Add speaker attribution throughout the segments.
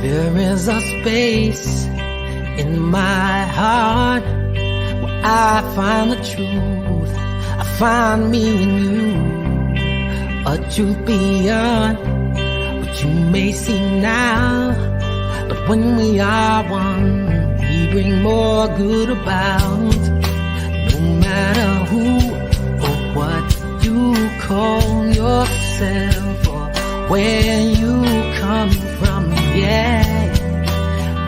Speaker 1: There is a space in my heart where I find the truth. I find me in you, a truth beyond what you may see now. But when we are one, we bring more good about. No matter who or what you call yourself or where you come from, yeah.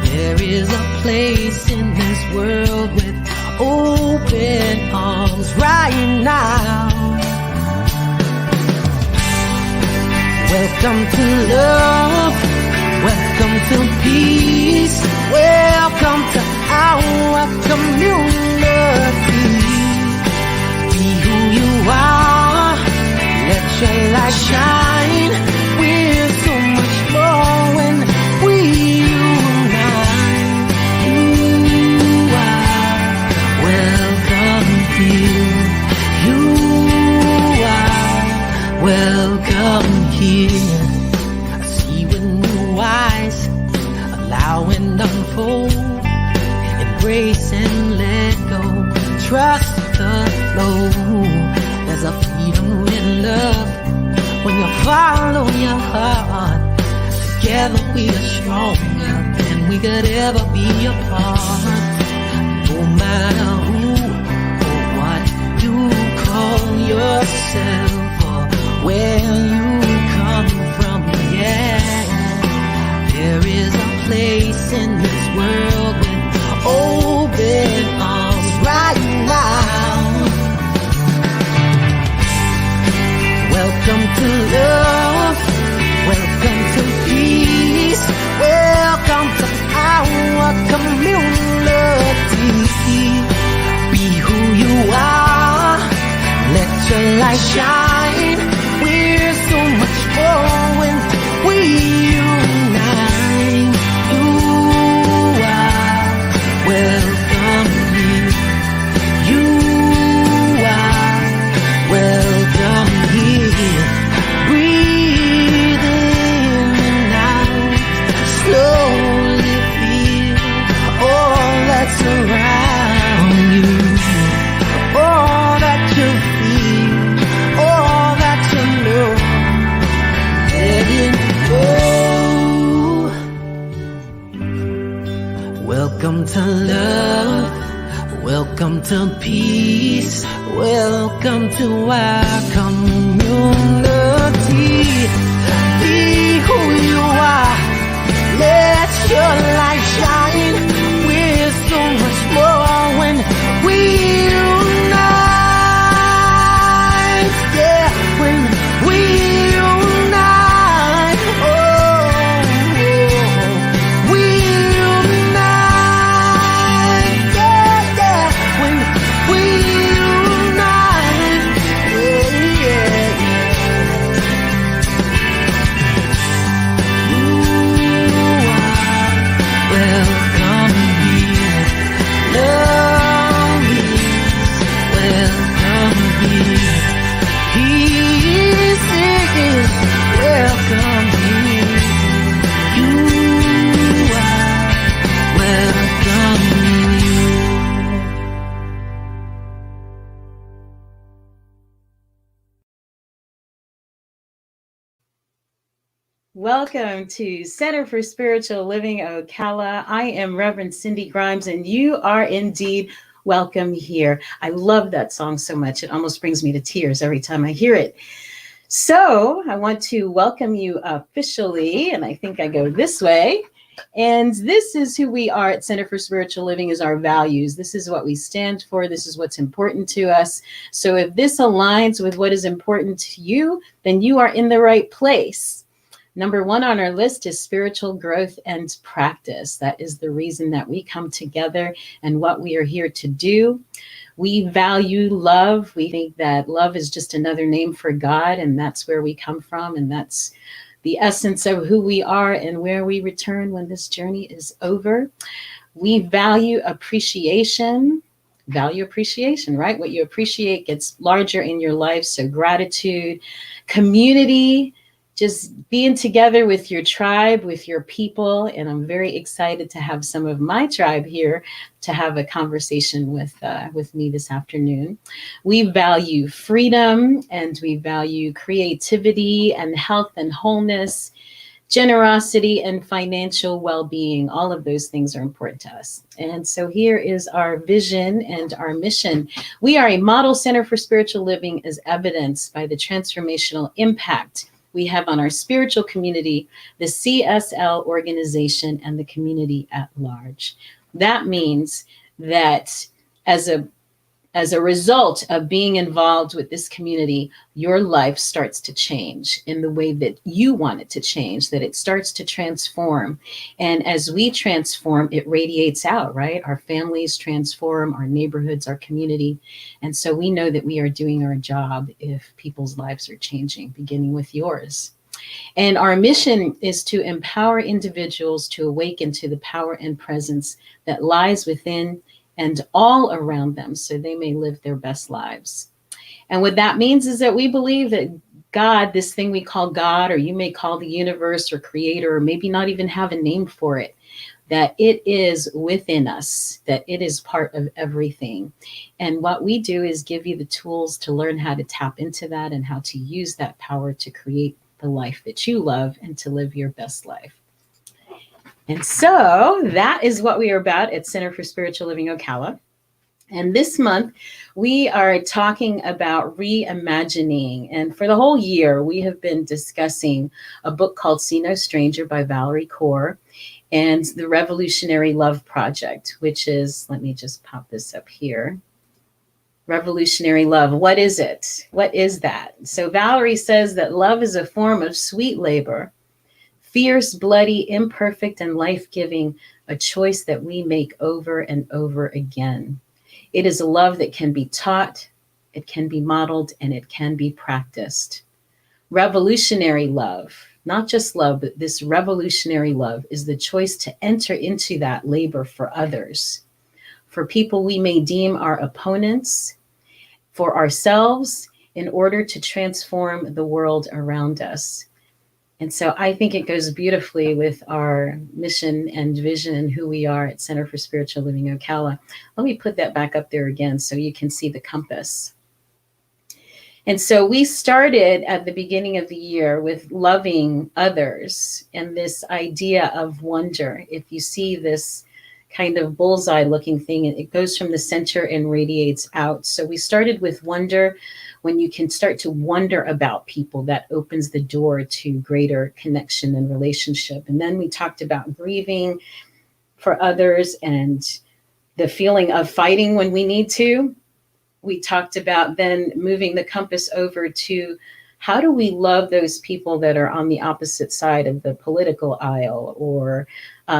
Speaker 1: There is a place in this world with open arms right now. Welcome to love, welcome to peace, welcome to our community. Be who you are, let your light shine. We're so much more when we unite. You are welcome here. You are welcome here. I see with new eyes, allow and unfold, embrace and let go, trust the flow. There's a freedom in love when you follow your heart. Together we are stronger than we could ever be apart. No matter who or what you call yourself or where you come from, yeah. There is a place in this world with open arms right now. Welcome to love, welcome to peace, welcome to our community. Be who you are, let your light shine. We're so much more when we unite. You are welcome here. You are welcome here. Breathe in and out, slowly feel all that's around you, all that you feel, all that you know. Let it go. Welcome to love, welcome to peace, welcome to our community. Be who you are, let your light shine. We're so much more when we unite, yeah, when we unite, oh, we unite, yeah, yeah, when we unite, yeah, yeah. You are welcome here. Love is welcome here. Peace is welcome here. You are welcome here.
Speaker 2: Welcome to Center for Spiritual Living Ocala. I am Reverend Cindy Grimes, and you are indeed welcome here. I love that song so much. It almost brings me to tears every time I hear it. So I want to welcome you officially, and I think I go this way. And this is who we are at Center for Spiritual Living is our values. This is what we stand for. This is what's important to us. So if this aligns with what is important to you, then you are in the right place. Number one on our list is spiritual growth and practice. That is the reason that we come together and what we are here to do. We value love. We think that love is just another name for God, and that's where we come from, and that's the essence of who we are and where we return when this journey is over. We value appreciation, right? What you appreciate gets larger in your life. So gratitude, community, just being together with your tribe, with your people. And I'm very excited to have some of my tribe here to have a conversation with me this afternoon. We value freedom, and we value creativity and health and wholeness, generosity and financial well-being. All of those things are important to us. And so here is our vision and our mission. We are a model center for spiritual living, as evidenced by the transformational impact we have on our spiritual community, the CSL organization, and the community at large. That means that as a result of being involved with this community, your life starts to change in the way that you want it to change, that it starts to transform. And as we transform, it radiates out, right? Our families transform, our neighborhoods, our community. And so we know that we are doing our job if people's lives are changing, beginning with yours. And our mission is to empower individuals to awaken to the power and presence that lies within and all around them so they may live their best lives. And what that means is that we believe that God, this thing we call God, or you may call the universe or creator, or maybe not even have a name for it, that it is within us, that it is part of everything. And what we do is give you the tools to learn how to tap into that and how to use that power to create the life that you love and to live your best life. And so that is what we are about at Center for Spiritual Living Ocala. And this month, we are talking about reimagining. And for the whole year, we have been discussing a book called See No Stranger by Valerie Kaur and the Revolutionary Love Project, which is, let me just pop this up here. Revolutionary love. What is it? What is that? So Valerie says that love is a form of sweet labor, fierce, bloody, imperfect, and life-giving, a choice that we make over and over again. It is a love that can be taught, it can be modeled, and it can be practiced. Revolutionary love, not just love, but this revolutionary love is the choice to enter into that labor for others, for people we may deem our opponents, for ourselves, in order to transform the world around us. And so I think it goes beautifully with our mission and vision and who we are at Center for Spiritual Living Ocala. Let me put that back up there again so you can see the compass. And so we started at the beginning of the year with loving others and this idea of wonder. If you see this kind of bullseye looking thing, it goes from the center and radiates out. So we started with wonder. When you can start to wonder about people, that opens the door to greater connection and relationship. And then we talked about grieving for others and the feeling of fighting when we need to. We talked about then moving the compass over to how do we love those people that are on the opposite side of the political aisle, or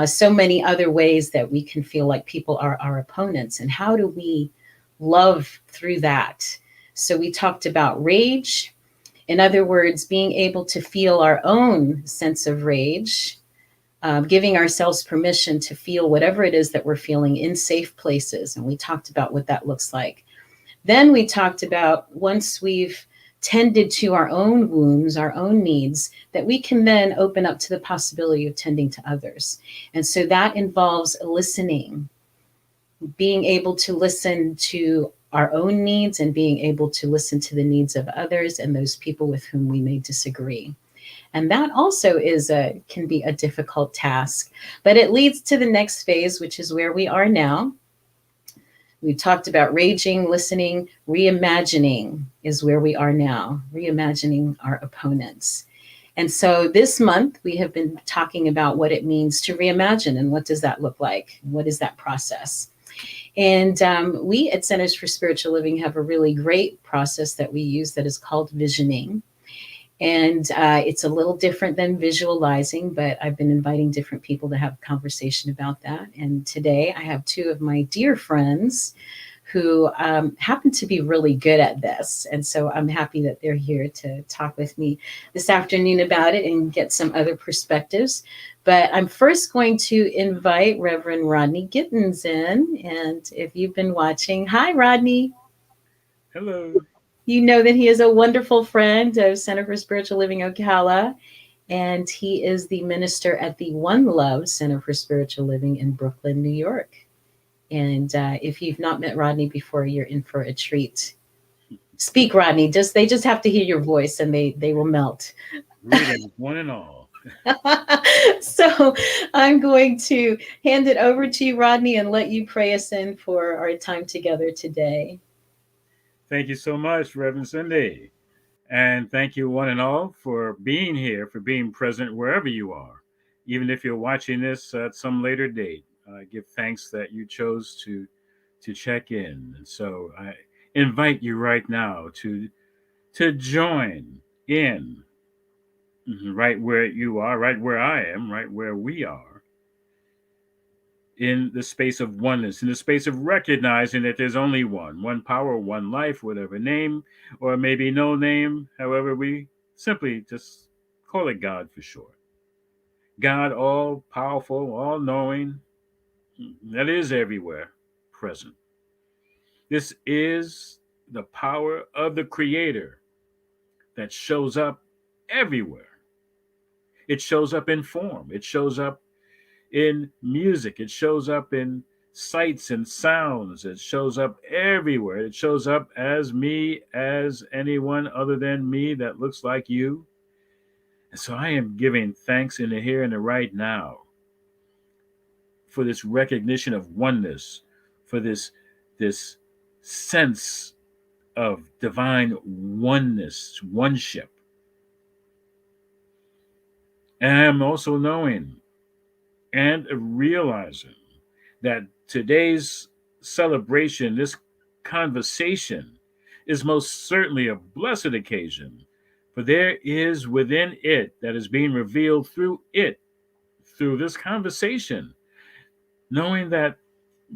Speaker 2: so many other ways that we can feel like people are our opponents, and how do we love through that? So we talked about rage. In other words, being able to feel our own sense of rage, giving ourselves permission to feel whatever it is that we're feeling in safe places. And we talked about what that looks like. Then we talked about once we've tended to our own wounds, our own needs, that we can then open up to the possibility of tending to others. And so that involves listening, being able to listen to our own needs and being able to listen to the needs of others and those people with whom we may disagree. And that also can be a difficult task. But it leads to the next phase, which is where we are now. We've talked about raging, listening, reimagining is where we are now, reimagining our opponents. And so this month we have been talking about what it means to reimagine and what does that look like? What is that process? And we at Centers for Spiritual Living have a really great process that we use that is called visioning. And it's a little different than visualizing, but I've been inviting different people to have a conversation about that. And today I have two of my dear friends who happen to be really good at this. And so I'm happy that they're here to talk with me this afternoon about it and get some other perspectives. But I'm first going to invite Reverend Rodney Gittens in. And if you've been watching, hi, Rodney.
Speaker 3: Hello.
Speaker 2: You know that he is a wonderful friend of Center for Spiritual Living Ocala, and he is the minister at the One Love Center for Spiritual Living in Brooklyn, New York. And if you've not met Rodney before, you're in for a treat. Speak, Rodney. They just have to hear your voice, and they will melt.
Speaker 3: Greetings, one and all.
Speaker 2: So I'm going to hand it over to you, Rodney, and let you pray us in for our time together today.
Speaker 3: Thank you so much, Reverend Cindy. And thank you, one and all, for being here, for being present wherever you are. Even if you're watching this at some later date, I give thanks that you chose to check in. And so I invite you right now to join in right where you are, right where I am, right where we are, in the space of oneness, in the space of recognizing that there's only one power, one life, whatever name, or maybe no name, however we simply just call it God for short. God, all powerful, all knowing, that is everywhere present. This is the power of the Creator that shows up everywhere. It shows up in form, it shows up in music, it shows up in sights and sounds, it shows up everywhere. It shows up as me, as anyone other than me that looks like you. And so I am giving thanks in the here and the right now for this recognition of oneness, for this sense of divine oneness, oneship. And I am also knowing and realizing that today's celebration, this conversation, is most certainly a blessed occasion, for there is within it that is being revealed through this conversation, knowing that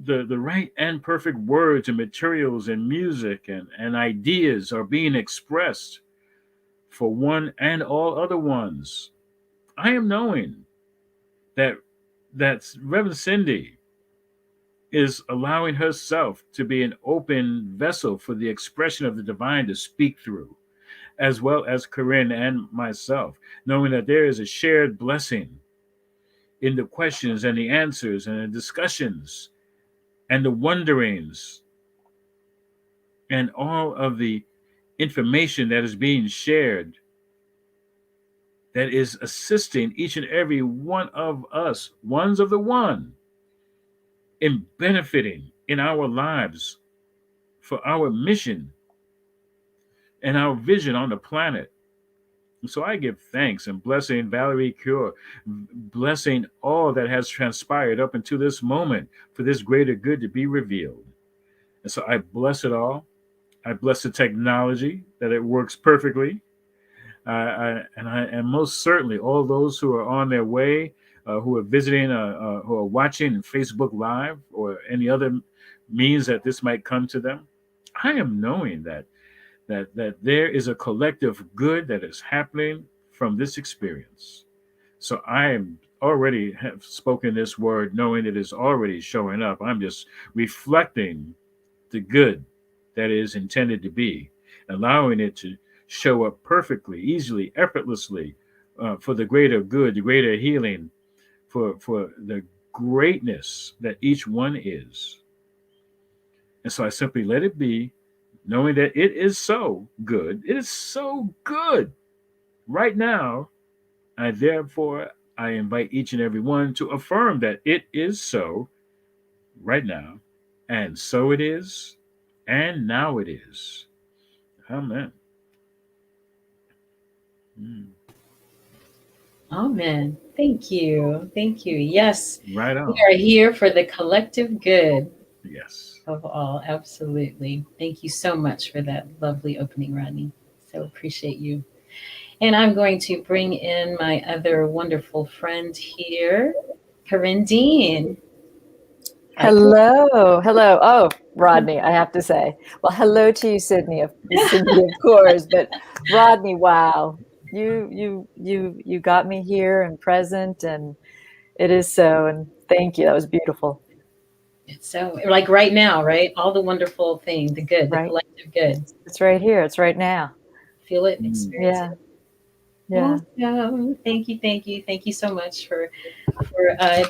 Speaker 3: the right and perfect words and materials and music and ideas are being expressed for one and all other ones. I am knowing that Reverend Cindy is allowing herself to be an open vessel for the expression of the divine to speak through, as well as Corinne and myself, knowing that there is a shared blessing in the questions and the answers and the discussions and the wonderings and all of the information that is being shared, that is assisting each and every one of us, ones of the one, in benefiting in our lives for our mission and our vision on the planet. And so I give thanks and blessing Valerie Cure, blessing all that has transpired up until this moment for this greater good to be revealed. And so I bless it all. I bless the technology, that it works perfectly. And most certainly all those who are on their way, who are visiting, who are watching Facebook Live or any other means that this might come to them. I am knowing that there is a collective good that is happening from this experience. So I am already have spoken this word, knowing it is already showing up. I'm just reflecting the good that is intended to be, allowing it to show up perfectly, easily, effortlessly, for the greater good, the greater healing, for the greatness that each one is. And so I simply let it be, knowing that it is so good. It is so good right now I invite each and every one to affirm that it is so right now, and so it is, and now it is. Amen. Mm,
Speaker 2: Amen. Thank you. Thank you. Yes,
Speaker 3: right
Speaker 2: we
Speaker 3: on.
Speaker 2: are here for the collective good
Speaker 3: Yes.
Speaker 2: of all. Absolutely. Thank you so much for that lovely opening, Rodney. So appreciate you. And I'm going to bring in my other wonderful friend here, Corinne Dean. Hi,
Speaker 4: Hello, hello. Oh, Rodney, I have to say. Well, hello to you, Sydney, Sydney, of course. But Rodney, wow, you got me here and present, and it is so. And thank you. That was beautiful.
Speaker 2: So, like right now, right? All the wonderful thing, the good, the
Speaker 4: Right?
Speaker 2: collective good.
Speaker 4: It's right here. It's right now.
Speaker 2: Feel it,
Speaker 3: Mm,
Speaker 2: experience it.
Speaker 4: Yeah, yeah.
Speaker 2: Awesome. Thank you, thank you, thank you so much for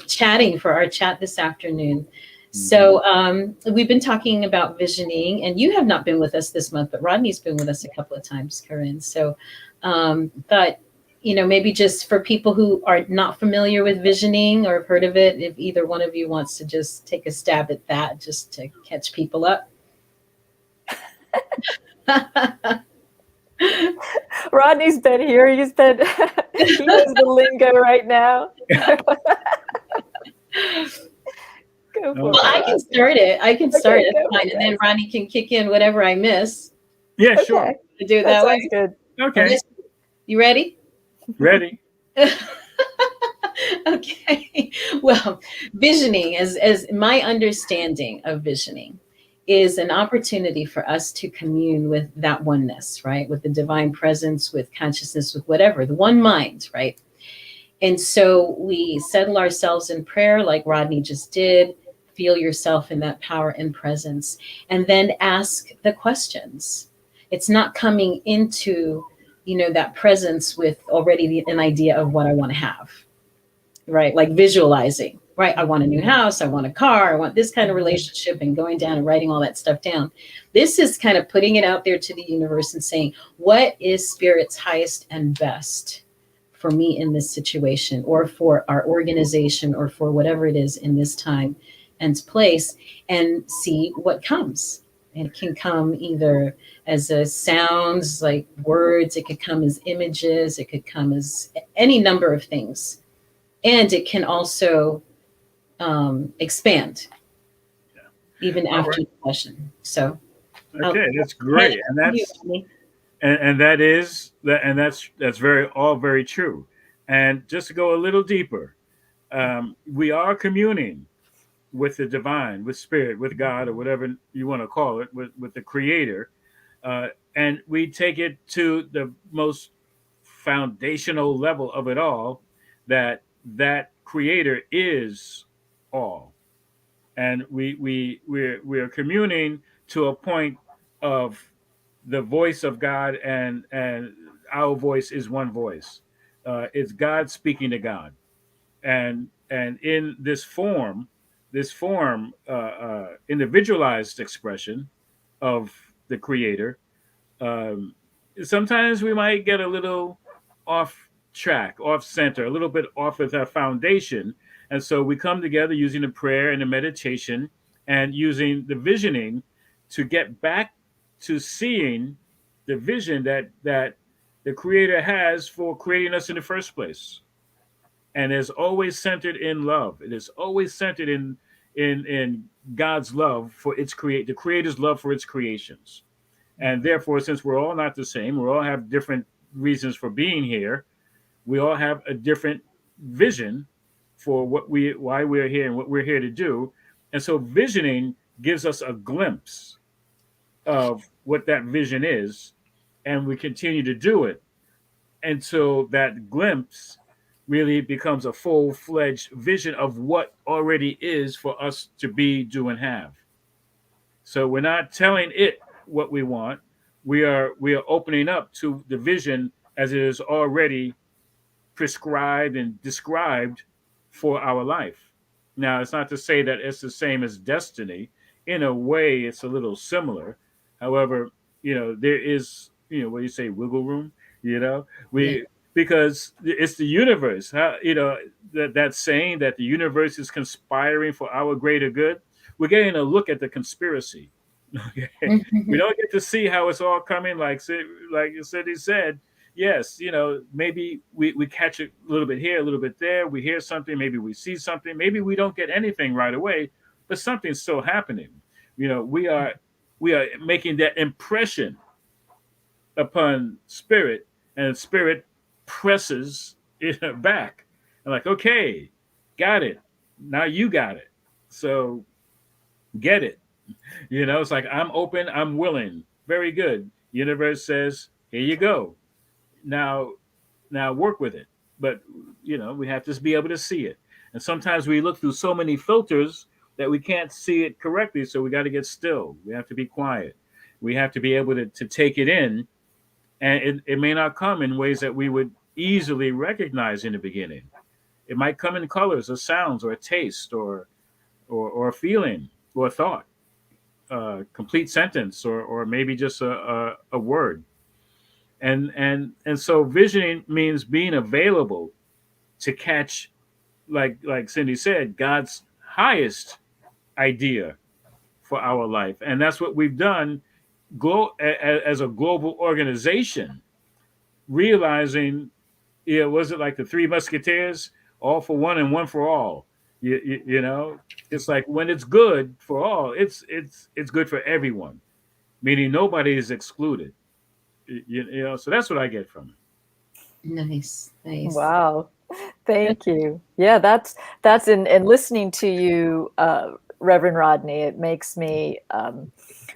Speaker 2: chatting for our chat this afternoon.
Speaker 3: mhm.
Speaker 2: So we've been talking about visioning, and you have not been with us this month, but Rodney's been with us a couple of times, Corinne. So, but maybe just for people who are not familiar with visioning or have heard of it, if either one of you wants to just take a stab at that, just to catch people up.
Speaker 4: Rodney's been here. He's been. He knows the lingo right now. Go for
Speaker 2: Well,
Speaker 3: Okay.
Speaker 2: I
Speaker 4: it,
Speaker 2: can
Speaker 4: Rodney.
Speaker 2: start it. I can start
Speaker 4: Okay,
Speaker 2: it,
Speaker 4: go.
Speaker 2: fine, and then Ronnie can kick in whatever I miss.
Speaker 3: Yeah, sure.
Speaker 4: Okay,
Speaker 2: To do it
Speaker 4: that
Speaker 2: that way.
Speaker 4: sounds good.
Speaker 3: Okay.
Speaker 2: You ready?
Speaker 3: Ready?
Speaker 2: Okay. Well, visioning, as my understanding of visioning, is an opportunity for us to commune with that oneness, right? With the divine presence, with consciousness, with whatever, the one mind, right? And so we settle ourselves in prayer, like Rodney just did. Feel yourself in that power and presence, and then ask the questions. It's not coming into, that presence with already an idea of what I want to have, right? Like visualizing, right? I want a new house. I want a car. I want this kind of relationship, and going down and writing all that stuff down. This is kind of putting it out there to the universe and saying, what is spirit's highest and best for me in this situation, or for our organization, or for whatever it is in this time and place, and see what comes. And it can come either as a sounds, like words, it could come as images, it could come as any number of things. And it can also expand even
Speaker 3: All
Speaker 2: after
Speaker 3: right.
Speaker 2: the session. So
Speaker 3: Okay, that's great. And that is that, and that's very true. And just to go a little deeper, we are communing with the divine, with spirit, with God, or whatever you want to call it, with the creator. And we take it to the most foundational level of it all, that creator is all. And we're communing to a point of the voice of God, and our voice is one voice. It's God speaking to God, and in this form, individualized expression of the Creator. Um, Sometimes we might get a little off track, off center, a little bit off with our foundation, and so we come together using the prayer and the meditation and using the visioning to get back to seeing the vision that the Creator has for creating us in the first place, and is always centered in love. It is always centered in God's love for the Creator's love for its creations. And therefore, since we're all not the same, we all have different reasons for being here. We all have a different vision for why we're here and what we're here to do. And so, visioning gives us a glimpse of what that vision is, and we continue to do it until that glimpse really becomes a full-fledged vision of what already is for us to be, do, and have. So we're not telling it what we want. We are opening up to the vision as it is already prescribed and described for our life. Now, it's not to say that it's the same as destiny. In a way, it's a little similar. However, there is, what do you say, wiggle room. You know,
Speaker 2: Yeah.
Speaker 3: we because it's the universe. That saying that the universe is conspiring for our greater good. We're getting a look at the conspiracy. Okay, we don't get to see how it's all coming. Like Cindy said, yes, maybe we catch it a little bit here, a little bit there. We hear something, maybe we see something, maybe we don't get anything right away, but something's still happening. We are making that impression upon spirit, and spirit presses it back. I'm like, okay, got it. Now you got it. So get it. It's like, I'm open, I'm willing. Very good. Universe says, here you go. Now work with it. But we have to be able to see it. And sometimes we look through so many filters that we can't see it correctly. So we got to get still. We have to be quiet. We have to be able to take it in. And it may not come in ways that we would easily recognize in the beginning. It might come in colors or sounds or a taste or a feeling or a thought, complete sentence, or maybe just a word. And so visioning means being available to catch, like Cindy said, God's highest idea for our life. And that's what we've done as a global organization, realizing, was it like the Three Musketeers, all for one and one for all? It's like, when it's good for all, it's good for everyone, meaning nobody is excluded. So that's what I get from it.
Speaker 2: Nice.
Speaker 4: Wow, thank you. Yeah, that's in listening to you, Reverend Rodney. It makes me.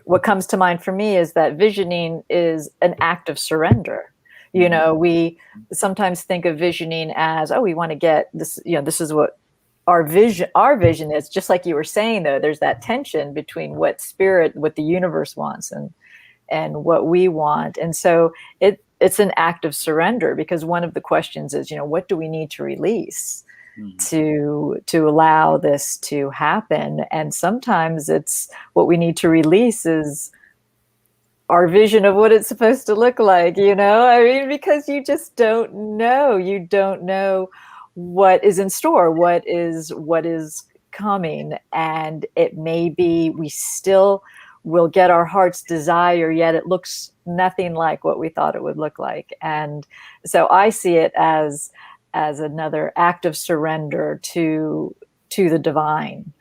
Speaker 4: What comes to mind for me is that visioning is an act of surrender. We sometimes think of visioning as, we want to get this. This is what our vision is. Just like you were saying, though, there's that tension between what the universe wants, and what we want. And so it's an act of surrender, because one of the questions is, what do we need to release to allow this to happen? And sometimes it's what we need to release is our vision of what it's supposed to look like, because you just don't know. You don't know what is in store, what is coming. And it may be we still will get our heart's desire, yet it looks nothing like what we thought it would look like. And so I see it as another act of surrender to the divine,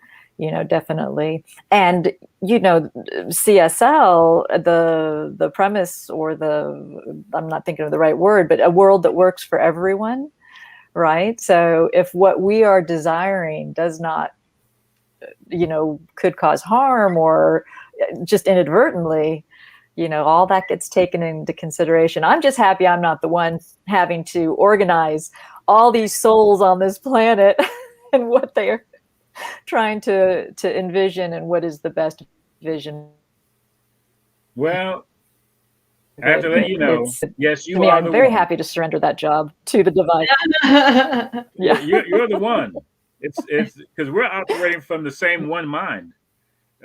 Speaker 4: definitely. And CSL, the premise, or I'm not thinking of the right word, but a world that works for everyone, right? So if what we are desiring does not, could cause harm, or just inadvertently, all that gets taken into consideration. I'm just happy I'm not the one having to organize all these souls on this planet and what they're trying to envision and what is the best vision.
Speaker 3: Well, I have to let you know, yes, you are.
Speaker 4: I'm very happy to surrender that job to the divine.
Speaker 3: Yeah, you're the one. It's because we're operating from the same one mind.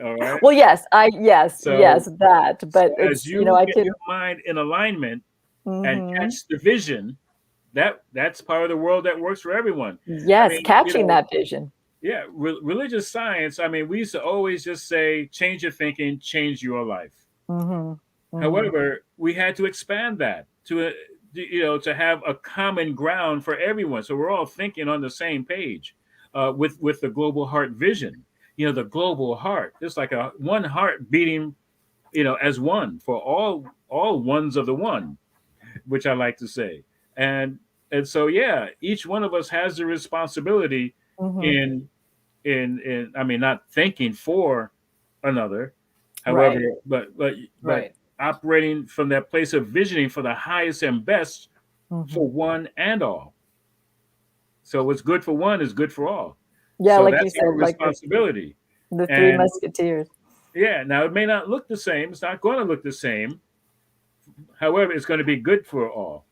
Speaker 3: All right.
Speaker 4: Well, yes, that. But
Speaker 3: so as you get your mind in alignment and catch the vision, that's part of the world that works for everyone.
Speaker 4: Yes, catching that vision.
Speaker 3: Yeah, religious science. We used to always just say, change your thinking, change your life. However, we had to expand that to have a common ground for everyone, so we're all thinking on the same page with the global heart vision. The global heart, it's like a one heart beating, as one for all ones of the one, which I like to say. And so, yeah, each one of us has the responsibility in not thinking for another, however, right. but operating from that place of visioning for the highest and best for one and all. So what's good for one is good for all.
Speaker 4: Yeah,
Speaker 3: so
Speaker 4: like
Speaker 3: that's
Speaker 4: you said,
Speaker 3: your responsibility.
Speaker 4: The Three Musketeers.
Speaker 3: Yeah, now it may not look the same. It's not going to look the same. However, it's going to be good for all.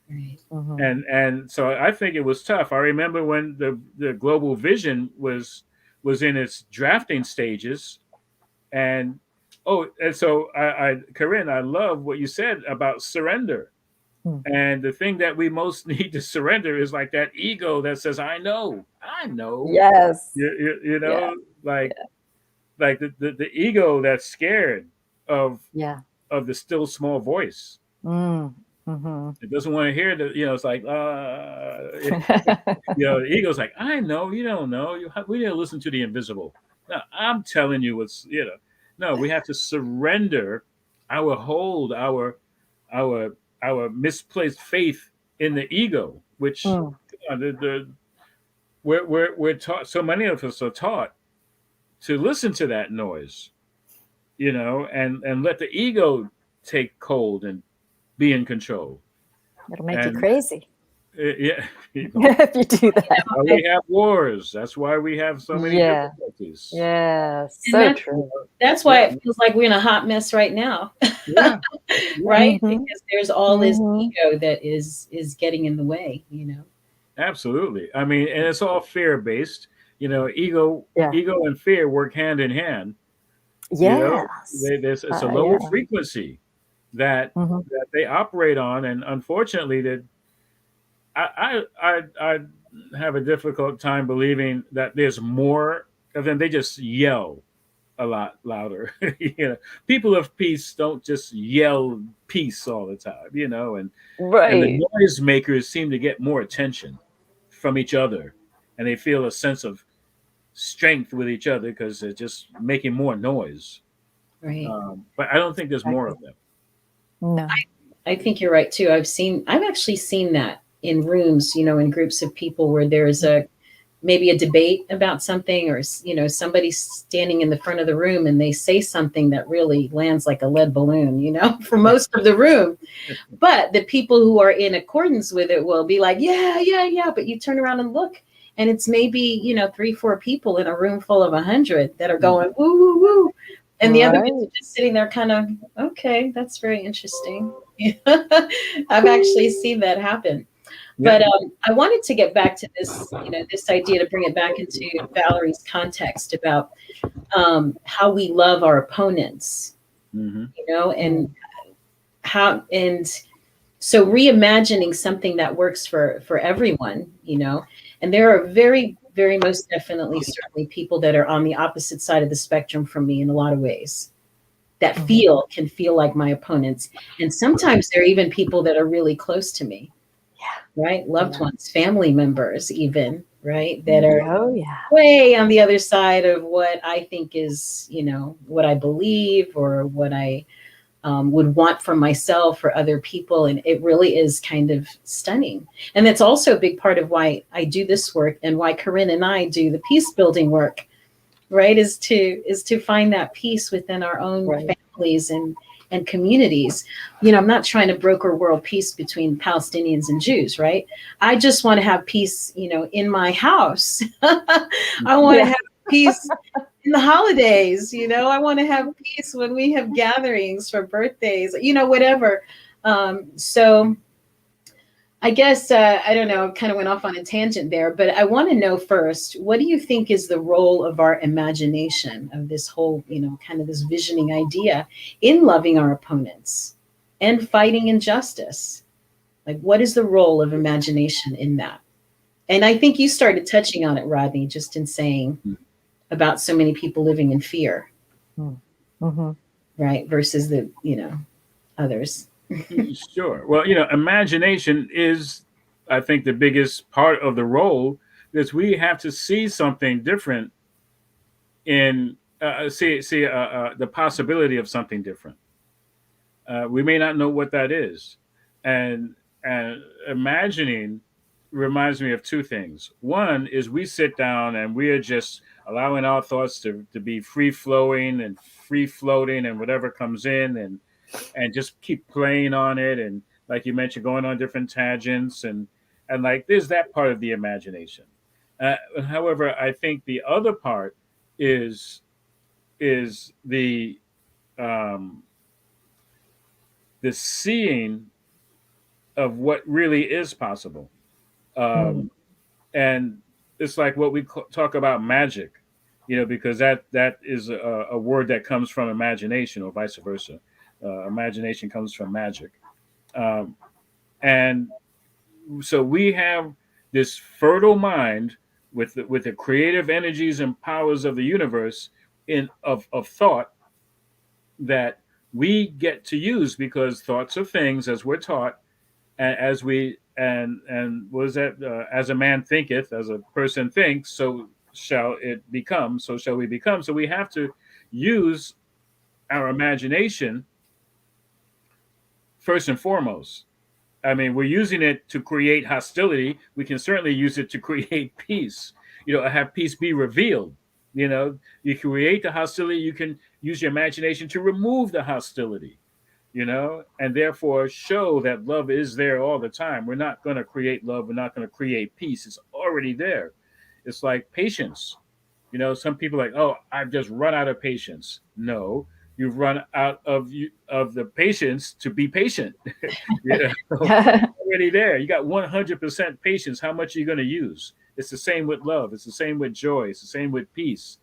Speaker 3: And so I think it was tough. I remember when the global vision was in its drafting stages, and so Corinne, I love what you said about surrender. And the thing that we most need to surrender is like that ego that says, I know,
Speaker 4: Yes.
Speaker 3: you
Speaker 4: Yeah.
Speaker 3: know, like the ego that's scared of
Speaker 4: Yeah.
Speaker 3: of the still small voice.
Speaker 4: Mm. Hmm.
Speaker 3: It doesn't want to hear the, it's like, the ego's like, I know, you don't know. We need to listen to the invisible. No, I'm telling you no, we have to surrender our hold, our, our misplaced faith in the ego, which
Speaker 4: Mm.
Speaker 3: we're taught, so many of us are taught to listen to that noise, and let the ego take hold and be in control.
Speaker 4: It'll make you
Speaker 3: And
Speaker 4: crazy
Speaker 3: yeah,
Speaker 4: if you do that.
Speaker 3: why we have wars. That's why we have so many
Speaker 4: Yeah.
Speaker 3: difficulties.
Speaker 4: Yeah.
Speaker 2: And
Speaker 4: So true.
Speaker 2: that's why it feels like we're in a hot mess right now.
Speaker 3: Yeah,
Speaker 2: Right?
Speaker 4: Mhm.
Speaker 2: Because there's all this
Speaker 4: Mhm.
Speaker 2: ego that is getting in the way,
Speaker 3: absolutely. I mean, and it's all fear based. Ego,
Speaker 4: Yeah.
Speaker 3: ego and fear work hand in hand. You know,
Speaker 4: Yes.
Speaker 3: it's a
Speaker 4: Yeah.
Speaker 3: lower frequency that
Speaker 4: Mhm.
Speaker 3: that they operate on, and unfortunately, that I have a difficult time believing that there's more of them. They just yell a lot louder. People of peace don't just yell peace all the time. And the
Speaker 4: Right.
Speaker 3: noise makers seem to get more attention from each other, and they feel a sense of strength with each other because they're just making more noise.
Speaker 2: right?
Speaker 3: But I don't think there's more
Speaker 4: Exactly.
Speaker 3: of them.
Speaker 4: No.
Speaker 2: I think you're right too. I've actually seen that in rooms, in groups of people where there's maybe a debate about something, or somebody's standing in the front of the room and they say something that really lands like a lead balloon, for most of the room. But the people who are in accordance with it will be like, yeah, yeah, yeah. But you turn around and look, and it's maybe, 3, 4 people in a room full of 100 that are going, woo, woo, woo. And the other ones
Speaker 4: Right.
Speaker 2: are just sitting there kind of, okay, that's very interesting. I've actually seen that happen.
Speaker 3: Yeah.
Speaker 2: But I wanted to get back to this, this idea, to bring it back into Valerie's context about how we love our opponents,
Speaker 3: Hmm.
Speaker 2: and and so reimagining something that works for everyone, and there are very, very most definitely, certainly people that are on the opposite side of the spectrum from me in a lot of ways, that can feel like my opponents. And sometimes there are even people that are really close to me, right? Loved ones, family members, even, right? That are
Speaker 4: Oh yeah.
Speaker 2: way on the other side of what I think is, what I believe, or what I would want from myself or other people. And it really is kind of stunning. And that's also a big part of why I do this work, and why Corinne and I do the peace building work, right? Is to find that peace within our own families and communities. I'm not trying to broker world peace between Palestinians and Jews, right? I just want to have peace, in my house. I want to have peace in the holidays. I want to have peace when we have gatherings for birthdays, whatever. So I guess, I don't know, kind of went off on a tangent there, but I want to know first, what do you think is the role of our imagination, of this whole, kind of this visioning idea, in loving our opponents and fighting injustice? Like, what is the role of imagination in that? And I think you started touching on it, Rodney, just in saying about so many people living in fear, right? Versus the, others.
Speaker 3: Sure. Well, imagination is, I think, the biggest part of the role, because we have to see something different in see the possibility of something different. We may not know what that is, and imagining reminds me of two things. One is we sit down and we are just allowing our thoughts to be free flowing and free floating, and whatever comes in, and just keep playing on it, and like you mentioned, going on different tangents, and like there's that part of the imagination. However, I think the other part is um, the seeing of what really is possible. And it's like what we talk about magic, because that is a word that comes from imagination, or vice versa. Imagination comes from magic. Um, And so we have this fertile mind with the creative energies and powers of the universe of thought that we get to use, because thoughts are things, as we're taught, and as we and what is that, as a man thinketh, as a person thinks, so shall it become, so shall we become. So we have to use our imagination first and foremost. I mean, we're using it to create hostility. We can certainly use it to create peace. Have peace be revealed. You create the hostility. You can use your imagination to remove the hostility. And therefore show that love is there all the time. We're not going to create love. We're not going to create peace. It's already there. It's like patience. Some people are like, oh, I've just run out of patience. No, you've run out of the patience to be patient. Already there. You got 100% patience. How much are you going to use? It's the same with love. It's the same with joy. It's the same with peace.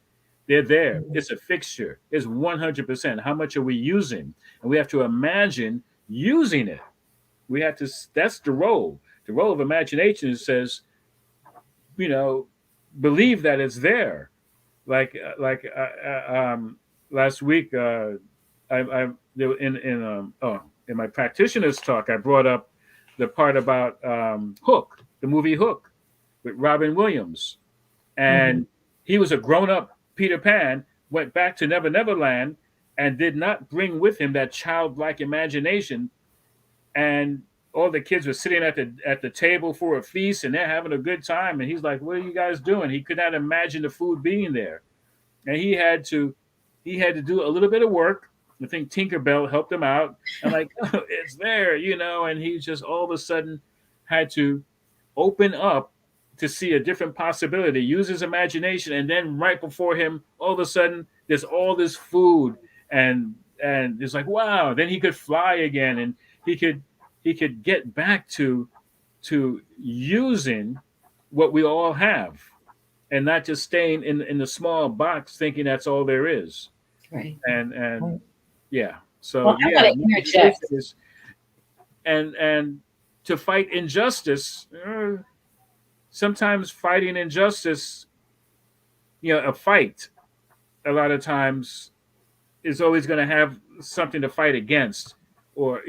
Speaker 3: They're there. It's a fixture. It's 100%. How much are we using? And we have to imagine using it. We have to. That's the role. The role of imagination says, believe that it's there. Like last week, in my practitioner's talk, I brought up the part about Hook, the movie Hook, with Robin Williams, and he was a grown-up Peter Pan, went back to Never Never Land, and did not bring with him that childlike imagination. And all the kids were sitting at the table for a feast, and they're having a good time. And he's like, "What are you guys doing?" He could not imagine the food being there, and he had to do a little bit of work. I think Tinkerbell helped him out. And like, oh, it's there, and he just all of a sudden had to open up to see a different possibility, use his imagination, and then right before him, all of a sudden, there's all this food, and it's like, wow. Then he could fly again, and he could get back to using what we all have, and not just staying in the small box thinking that's all there is.
Speaker 2: Right.
Speaker 3: And yeah. So
Speaker 2: well, I gotta interject.
Speaker 3: And to fight injustice. Sometimes fighting injustice, a fight, a lot of times is always going to have something to fight against, or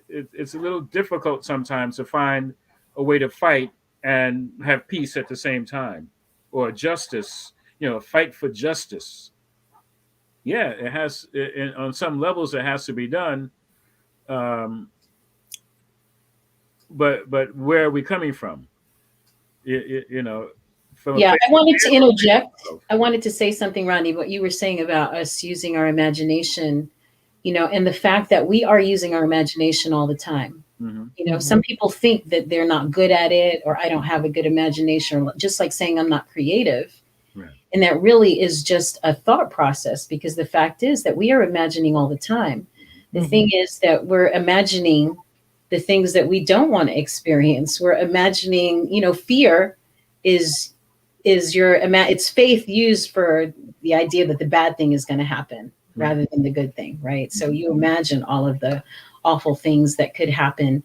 Speaker 3: it's a little difficult sometimes to find a way to fight and have peace at the same time, or justice, fight for justice. Yeah, it has, on some levels it has to be done. But where are we coming from? I
Speaker 2: wanted to interject. I wanted to say something, Rodney, what you were saying about us using our imagination, and the fact that we are using our imagination all the time. Some people think that they're not good at it, or I don't have a good imagination, or just like saying I'm not creative. Right. And that really is just a thought process, because the fact is that we are imagining all the time. The thing is that we're imagining the things that we don't want to experience. We're imagining, fear is it's faith used for the idea that the bad thing is going to happen rather than the good thing, right? So you imagine all of the awful things that could happen,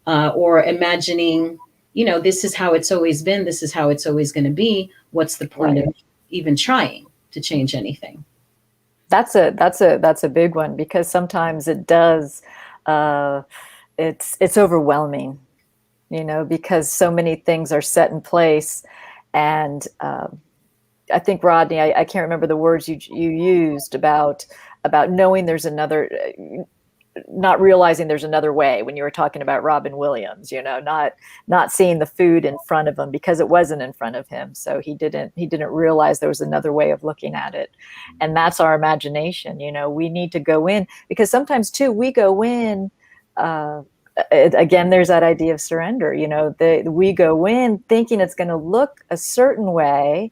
Speaker 2: or imagining, this is how it's always been. This is how it's always going to be. What's the point of even trying to change anything?
Speaker 4: That's a big one, because sometimes it does. It's overwhelming, because so many things are set in place. And I think, Rodney, I can't remember the words you used about knowing there's another, not realizing there's another way, when you were talking about Robin Williams, not seeing the food in front of him because it wasn't in front of him. So he didn't realize there was another way of looking at it. And that's our imagination. We need to go in, because sometimes too, we go in, again, there's that idea of surrender. We go in thinking it's going to look a certain way,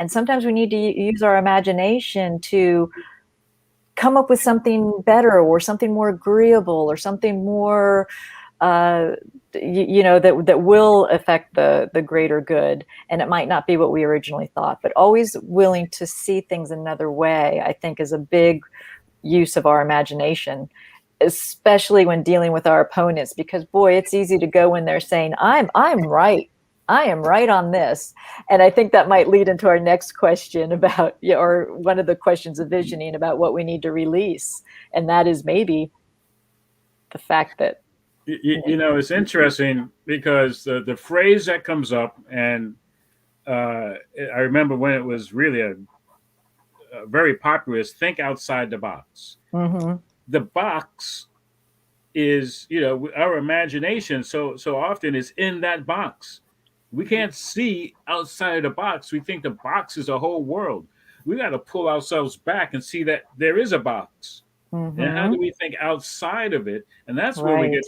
Speaker 4: and sometimes we need to use our imagination to come up with something better, or something more agreeable, or something more, that will affect the greater good. And it might not be what we originally thought, but always willing to see things another way, I think, is a big use of our imagination. especially when dealing with our opponents, because boy, it's easy to go when they're saying, I'm right. I am right on this. And I think that might lead into our next question about, or one of the questions of visioning about what we need to release. And that is maybe the fact that,
Speaker 3: It's interesting because the phrase that comes up, and I remember when it was really a very popular, is think outside the box.
Speaker 4: mm-hmm.
Speaker 3: The box is, our imagination so often is in that box. We can't see outside the box. We think the box is a whole world. We got to pull ourselves back and see that there is a box.
Speaker 4: Mm-hmm.
Speaker 3: And how do we think outside of it? And that's where
Speaker 4: Right.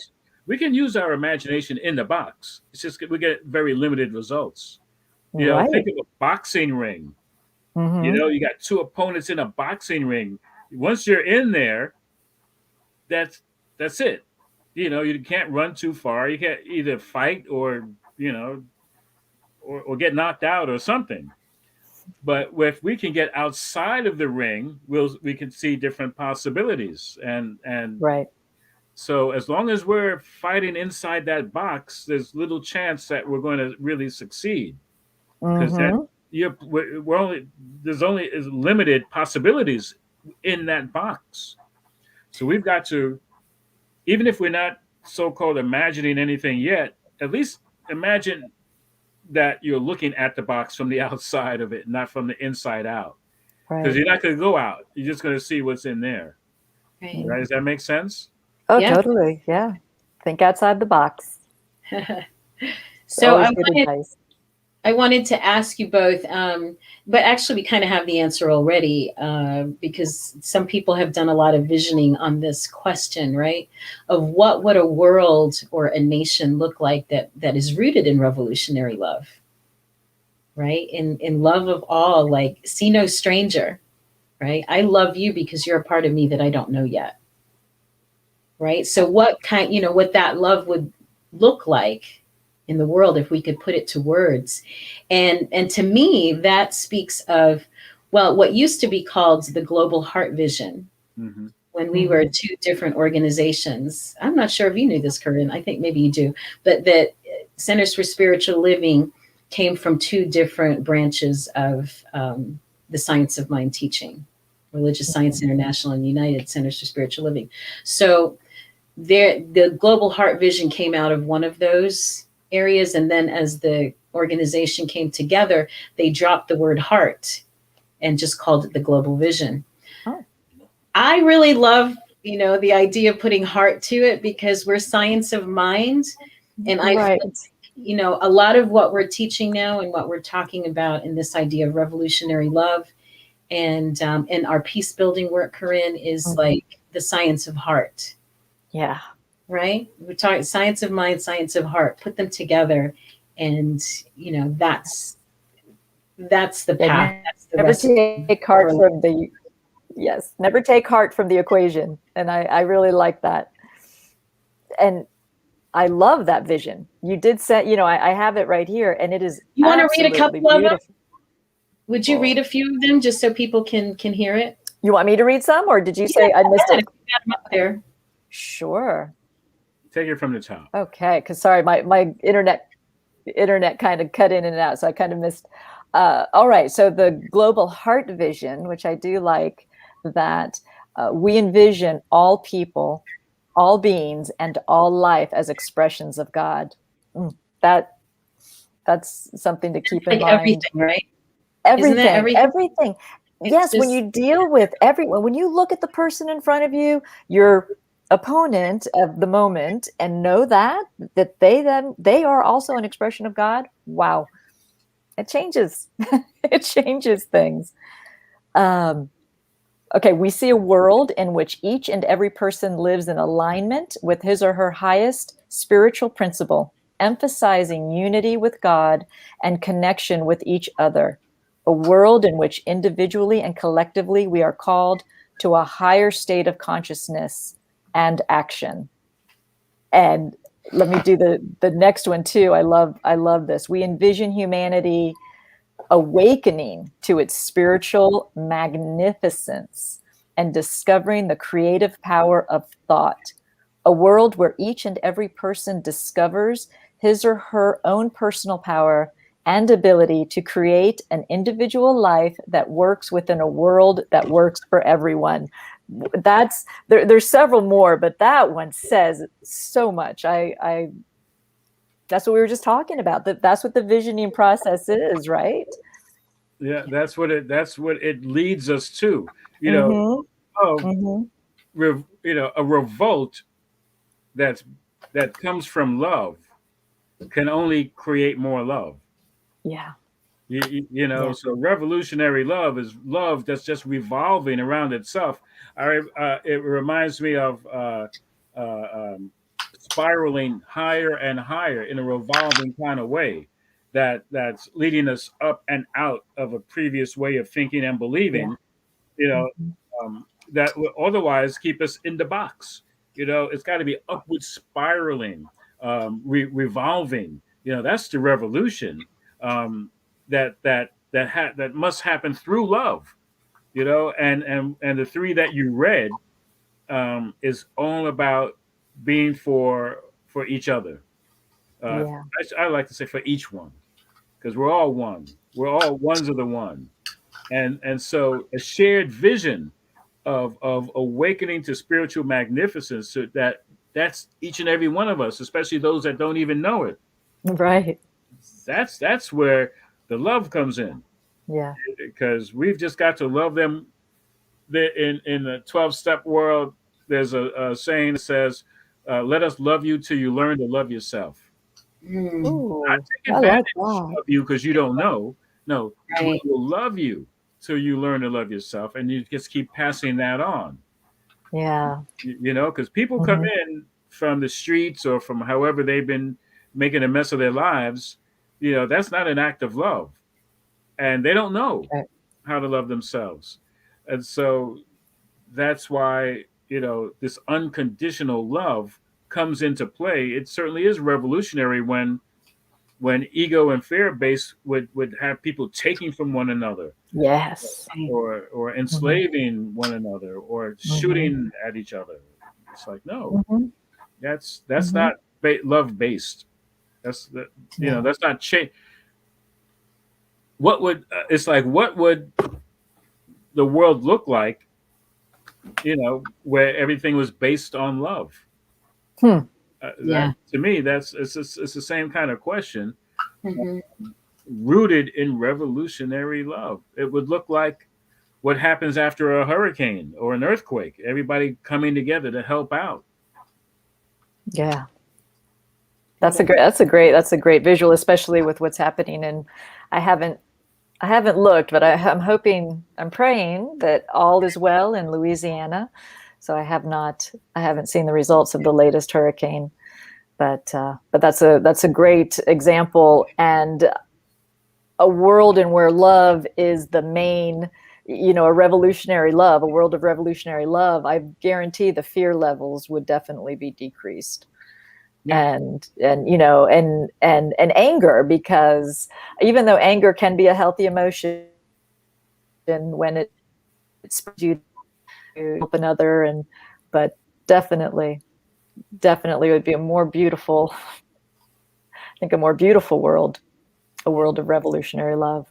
Speaker 3: we can use our imagination in the box. It's just we get very limited results.
Speaker 4: Right.
Speaker 3: Think of a boxing ring.
Speaker 4: Mm-hmm.
Speaker 3: You got two opponents in a boxing ring. Once you're in there, that's it. You can't run too far. You can't either fight or or get knocked out or something. But if we can get outside of the ring, we can see different possibilities. And
Speaker 4: Right.
Speaker 3: so as long as we're fighting inside that box, there's little chance that we're going to really succeed, because
Speaker 4: Mm-hmm.
Speaker 3: there's only limited possibilities in that box. So we've got to, even if we're not so-called imagining anything yet, at least imagine that you're looking at the box from the outside of it, not from the inside out. Because
Speaker 4: Right.
Speaker 3: you're not going to go out. You're just going to see what's in there.
Speaker 2: Right.
Speaker 3: Right? Does that make sense?
Speaker 4: Oh,
Speaker 2: Yeah.
Speaker 4: totally. Yeah. Think outside the box.
Speaker 2: So
Speaker 4: Always good advice.
Speaker 2: I wanted to ask you both, but actually we kind of have the answer already, because some people have done a lot of visioning on this question, right? Of what would a world or a nation look like that is rooted in revolutionary love, right? In love of all, like see no stranger, right? I love you because you're a part of me that I don't know yet, right? So what what that love would look like in the world if we could put it to words. And to me, that speaks of, well, what used to be called the Global Heart Vision,
Speaker 3: Mm-hmm.
Speaker 2: when we were two different organizations. I'm not sure if you knew this, Corinne. I think maybe you do, but that Centers for Spiritual Living came from two different branches of the Science of Mind teaching, Religious Science International and United Centers for Spiritual Living. So the Global Heart Vision came out of one of those areas, and then as the organization came together, they dropped the word heart and just called it the Global Vision.
Speaker 4: Oh.
Speaker 2: I really love the idea of putting heart to it, because we're science of mind, and I
Speaker 4: Right.
Speaker 2: feel a lot of what we're teaching now and what we're talking about in this idea of revolutionary love and our peace building work, Corinne, is like the science of heart.
Speaker 4: Yeah.
Speaker 2: Right? We're talking science of mind, science of heart. Put them together, and that's the path. That's the
Speaker 4: Never
Speaker 2: recipe.
Speaker 4: take heart from the never take heart from the equation. And I really like that. And I love that vision. You did say, I have it right here, and it is.
Speaker 2: You want to read a couple of them?
Speaker 4: beautiful.
Speaker 2: Would you read a few of them just so people can hear it?
Speaker 4: You want me to read some, or did you say I missed it?
Speaker 2: Got them up there.
Speaker 4: Sure.
Speaker 3: Take it from the top.
Speaker 4: Okay, because sorry, my internet kind of cut in and out, so I kind of missed. All right, so the Global Heart Vision, which I do like, that we envision all people, all beings, and all life as expressions of God. That's something to keep in
Speaker 2: Like
Speaker 4: mind.
Speaker 2: everything, right?
Speaker 4: Everything,
Speaker 2: Isn't that
Speaker 4: everything. Yes, when
Speaker 2: just-
Speaker 4: you deal with everyone, when you look at the person in front of you, your opponent of the moment, and know that they are also an expression of God. Wow, it changes. It changes things. Okay, we see a world in which each and every person lives in alignment with his or her highest spiritual principle, emphasizing unity with God and connection with each other. A world in which individually and collectively we are called to a higher state of consciousness and action. And let me do the next one too. I love this. We envision humanity awakening to its spiritual magnificence and discovering the creative power of thought. A world where each and every person discovers his or her own personal power and ability to create an individual life that works within a world that works for everyone. That's there's several more, but that one says so much. I that's what we were just talking about. That's what the visioning process is, right?
Speaker 3: Yeah, that's what it leads us to. You know, of a revolt that comes from love can only create more love.
Speaker 4: Yeah.
Speaker 3: Yeah. So revolutionary love is love that's just revolving around itself. It reminds me of spiraling higher and higher in a revolving kind of way that's leading us up and out of a previous way of thinking and believing. You know, that will otherwise keep us in the box. It's got to be upward spiraling, revolving. That's the revolution. That must happen through love. And the three that you read is all about being for each other. I like to say for each one, because we're all one. We're all ones of the one, and so a shared vision of awakening to spiritual magnificence. So that's each and every one of us, especially those that don't even know it.
Speaker 4: Right.
Speaker 3: That's where the love comes in.
Speaker 4: Yeah.
Speaker 3: Because we've just got to love them. In the 12-step world, there's a saying that says, "Let us love you till you learn to love yourself."
Speaker 4: Ooh,
Speaker 3: Not take
Speaker 4: I like
Speaker 3: advantage
Speaker 4: that.
Speaker 3: of you because you don't know. No,
Speaker 2: Right.
Speaker 3: we will love you till you learn to love yourself, and you just keep passing that on.
Speaker 4: Yeah.
Speaker 3: Because people come in from the streets or from however they've been making a mess of their lives. That's not an act of love, and they don't know
Speaker 4: Right.
Speaker 3: how to love themselves, and so that's why this unconditional love comes into play. It certainly is revolutionary when ego and fear base would have people taking from one another,
Speaker 4: Yes.
Speaker 3: or enslaving one another, or shooting at each other. It's like, no, that's not love based. That's not change. It's like, what would the world look like where everything was based on love?
Speaker 2: Yeah.
Speaker 3: To me, it's the same kind of question,
Speaker 2: Mhm.
Speaker 3: rooted in revolutionary love. It would look like what happens after a hurricane or an earthquake. Everybody coming together to help out.
Speaker 4: Yeah. That's a great visual, especially with what's happening. And I haven't looked, but I'm praying that all is well in Louisiana. So I haven't seen the results of the latest hurricane, but that's a great example, and a world in where love is the main, a revolutionary love, a world of revolutionary love. I guarantee the fear levels would definitely be decreased.
Speaker 3: Yeah.
Speaker 4: And anger, because even though anger can be a healthy emotion when it's you to help another, but definitely would be a more beautiful world, a world of revolutionary love.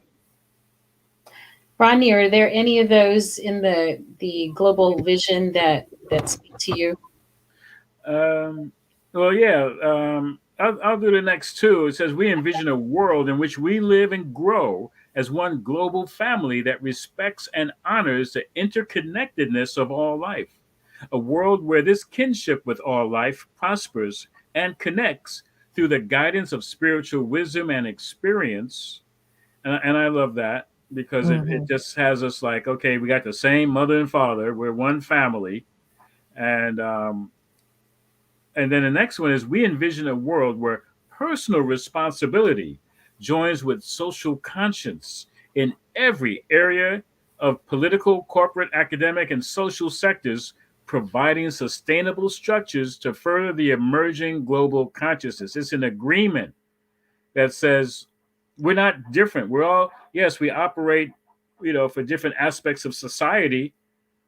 Speaker 2: Rodney, are there any of those in the global vision that speak to you?
Speaker 3: Well, yeah. I'll do the next two. It says, we envision a world in which we live and grow as one global family that respects and honors the interconnectedness of all life. A world where this kinship with all life prospers and connects through the guidance of spiritual wisdom and experience. And I love that, because it just has us like, okay, we got the same mother and father. We're one family. And then the next one is, we envision a world where personal responsibility joins with social conscience in every area of political, corporate, academic, and social sectors, providing sustainable structures to further the emerging global consciousness. It's an agreement that says we're not different. We're all, yes, we operate, for different aspects of society,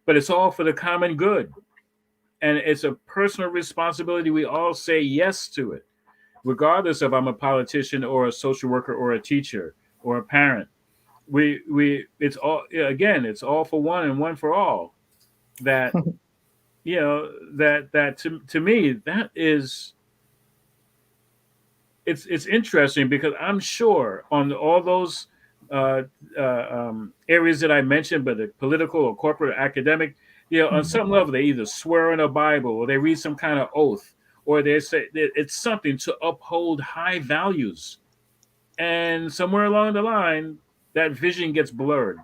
Speaker 3: but it's all for the common good. And it's a personal responsibility. We all say yes to it, regardless of I'm a politician or a social worker or a teacher or a parent. We it's all, again, it's all for one and one for all. That, that to me, that is, it's interesting, because I'm sure on all those areas that I mentioned, but the political or corporate or academic, on some level they either swear in a Bible or they read some kind of oath, or they say that it's something to uphold high values, and somewhere along the line that vision gets blurred,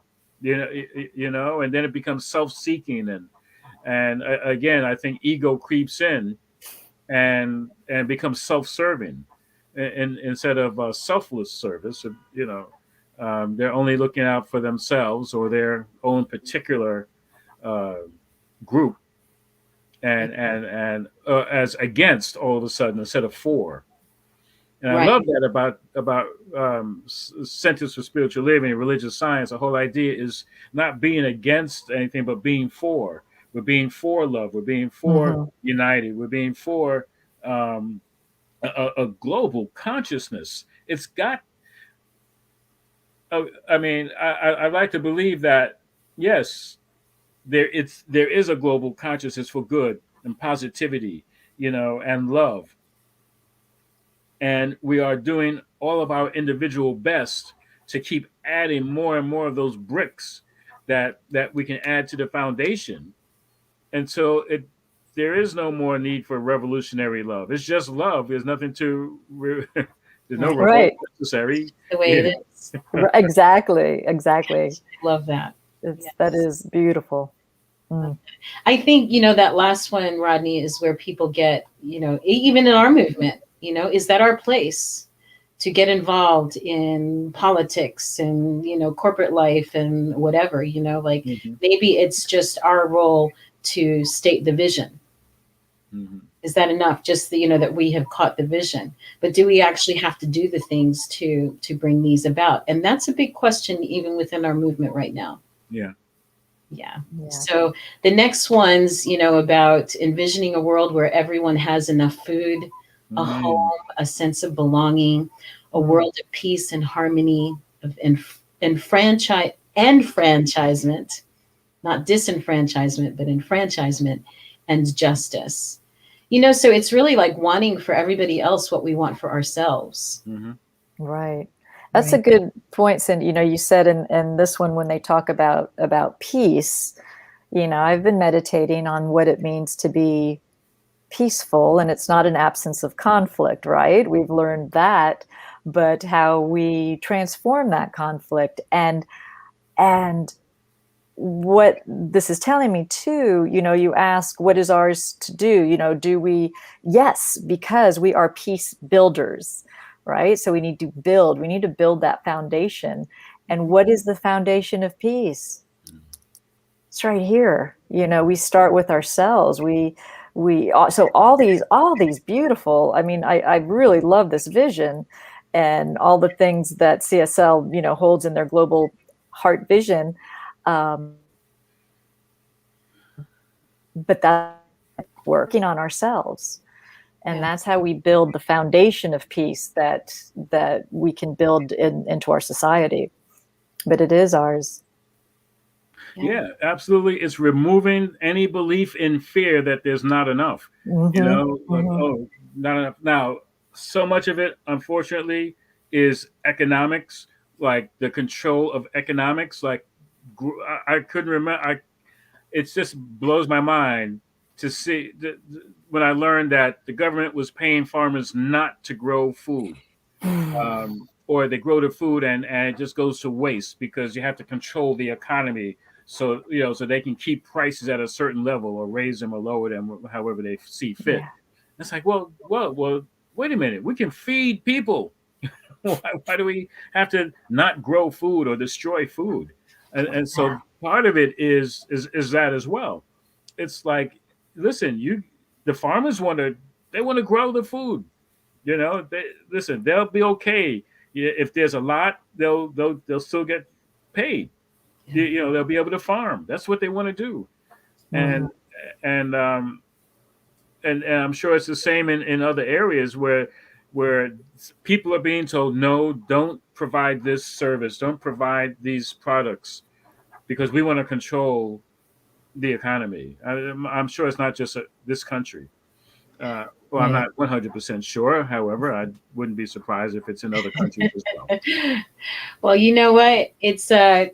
Speaker 3: and then it becomes self-seeking, and again, I think ego creeps in and becomes self-serving, instead of selfless service. They're only looking out for themselves or their own particular uh, group, and as against, all of a sudden, instead of for. And I
Speaker 2: Right.
Speaker 3: love that about Centers for Spiritual Living and Religious Science. The whole idea is not being against anything, but being for. We're being for love. We're being for
Speaker 4: Mhm.
Speaker 3: united. We're being for um, a global consciousness. It's got. I mean, I like to believe that, yes, there is a global consciousness for good and positivity, and love, and we are doing all of our individual best to keep adding more and more of those bricks that we can add to the foundation until there is no more need for revolutionary love. It's just love. There's nothing to there's no
Speaker 2: Right.
Speaker 3: revolt
Speaker 4: Right.
Speaker 3: necessary.
Speaker 2: The way
Speaker 3: Yeah.
Speaker 2: it is.
Speaker 4: Exactly.
Speaker 2: Love that.
Speaker 4: That is beautiful. Mm.
Speaker 2: I think, that last one, Rodney, is where people get, even in our movement, is that our place to get involved in politics and, corporate life and whatever, like
Speaker 3: Mhm.
Speaker 2: maybe it's just our role to state the vision.
Speaker 3: Mhm.
Speaker 2: Is that enough? Just that we have caught the vision, but do we actually have to do the things to bring these about? And that's a big question, even within our movement right now.
Speaker 3: Yeah.
Speaker 2: Yeah.
Speaker 4: Yeah.
Speaker 2: So the next one's, about envisioning a world where everyone has enough food, a
Speaker 3: Mm.
Speaker 2: home, a sense of belonging, a world of peace and harmony, of enfranchisement, not disenfranchisement, but enfranchisement and justice. So it's really like wanting for everybody else what we want for ourselves.
Speaker 3: Mhm.
Speaker 4: Right. That's a good point, Cindy. You said in this one, when they talk about peace, I've been meditating on what it means to be peaceful, and it's not an absence of conflict, right? We've learned that, but how we transform that conflict, and what this is telling me too, you ask, what is ours to do? Do we? Yes, because we are peace builders, right? So we need to build that foundation. And what is the foundation of peace? It's right here. We start with ourselves. So all these beautiful, I mean, I really love this vision and all the things that CSL, holds in their global heart vision. But that's working on ourselves. And that's how we build the foundation of peace that we can build into our society. But it is ours.
Speaker 3: Yeah, absolutely. It's removing any belief in fear that there's not enough. Like, oh, not enough. Now, so much of it, unfortunately, is economics, like the control of economics. Like, I couldn't remember. It just blows my mind to see when I learned that the government was paying farmers not to grow food. Or they grow the food and it just goes to waste because you have to control the economy, so so they can keep prices at a certain level or raise them or lower them however they see fit.
Speaker 4: Yeah.
Speaker 3: It's like, well, wait a minute, we can feed people. Why do we have to not grow food or destroy food? And so part of it is that as well. It's like, listen, the farmers want to grow the food. They'll be okay. If there's a lot, they'll still get paid. They'll be able to farm. That's what they want to do. and and um, and I'm sure it's the same in other areas where people are being told no, don't provide this service, don't provide these products because we want to control the economy. I'm sure it's not just this country. Well, I'm
Speaker 2: Yeah.
Speaker 3: not 100% sure. However, I wouldn't be surprised if it's in other countries as well.
Speaker 2: Well, you know what? It's